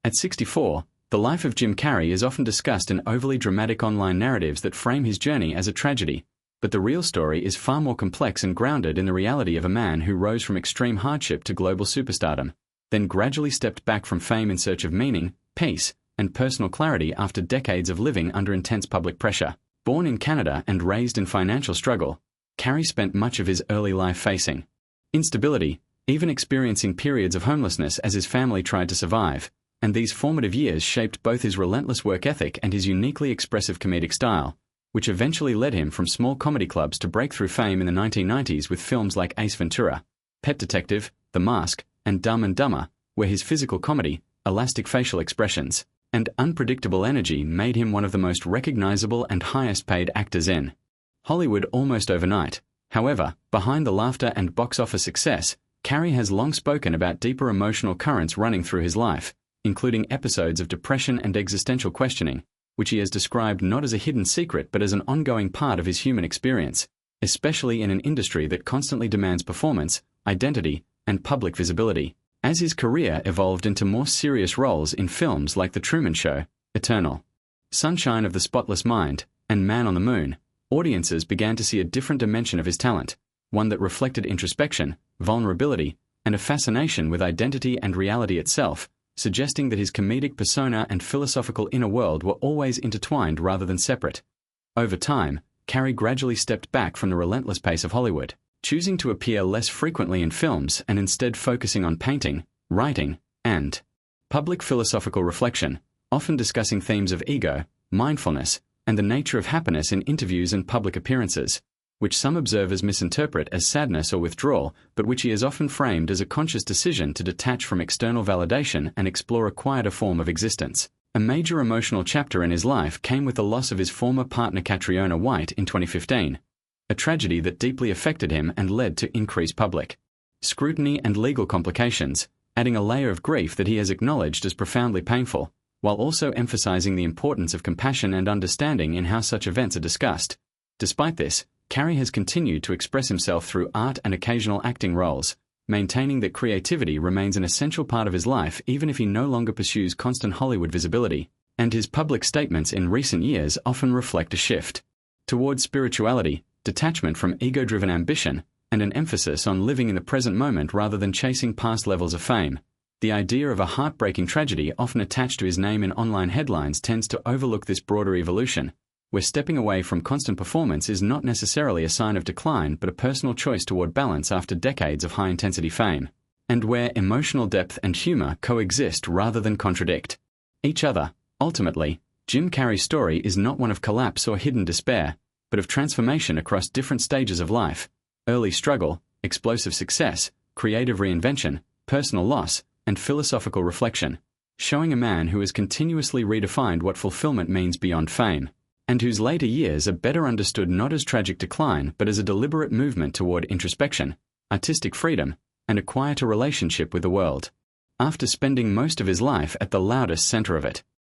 At 64, the life of Jim Carrey is often discussed in overly dramatic online narratives that frame his journey as a tragedy, but the real story is far more complex and grounded in the reality of a man who rose from extreme hardship to global superstardom, then gradually stepped back from fame in search of meaning, peace, and personal clarity after decades of living under intense public pressure. Born in Canada and raised in financial struggle, Carrey spent much of his early life facing instability, even experiencing periods of homelessness as his family tried to survive, and these formative years shaped both his relentless work ethic and his uniquely expressive comedic style, which eventually led him from small comedy clubs to breakthrough fame in the 1990s with films like Ace Ventura, Pet Detective, The Mask, and Dumb and Dumber, where his physical comedy, elastic facial expressions, and unpredictable energy made him one of the most recognizable and highest-paid actors in Hollywood almost overnight. However, behind the laughter and box office success, Carrey has long spoken about deeper emotional currents running through his life, including episodes of depression and existential questioning, which he has described not as a hidden secret but as an ongoing part of his human experience, especially in an industry that constantly demands performance, identity, and public visibility. As his career evolved into more serious roles in films like The Truman Show, Eternal, Sunshine of the Spotless Mind, and Man on the Moon, audiences began to see a different dimension of his talent, one that reflected introspection, vulnerability, and a fascination with identity and reality itself, suggesting that his comedic persona and philosophical inner world were always intertwined rather than separate. Over time, Carrey gradually stepped back from the relentless pace of Hollywood, choosing to appear less frequently in films and instead focusing on painting, writing, and public philosophical reflection, often discussing themes of ego, mindfulness, and the nature of happiness in interviews and public appearances, which some observers misinterpret as sadness or withdrawal, but which he has often framed as a conscious decision to detach from external validation and explore a quieter form of existence. A major emotional chapter in his life came with the loss of his former partner Catriona White in 2015, a tragedy that deeply affected him and led to increased public scrutiny and legal complications, adding a layer of grief that he has acknowledged as profoundly painful, while also emphasizing the importance of compassion and understanding in how such events are discussed. Despite this, Carrey has continued to express himself through art and occasional acting roles, maintaining that creativity remains an essential part of his life even if he no longer pursues constant Hollywood visibility, and his public statements in recent years often reflect a shift towards spirituality, detachment from ego-driven ambition, and an emphasis on living in the present moment rather than chasing past levels of fame. The idea of a heartbreaking tragedy often attached to his name in online headlines tends to overlook this broader evolution, where stepping away from constant performance is not necessarily a sign of decline but a personal choice toward balance after decades of high-intensity fame, and where emotional depth and humor coexist rather than contradict each other. Ultimately, Jim Carrey's story is not one of collapse or hidden despair, but of transformation across different stages of life: early struggle, explosive success, creative reinvention, personal loss, and philosophical reflection, showing a man who has continuously redefined what fulfillment means beyond fame, and whose later years are better understood not as tragic decline but as a deliberate movement toward introspection, artistic freedom, and a quieter relationship with the world. After spending most of his life at the loudest center of it,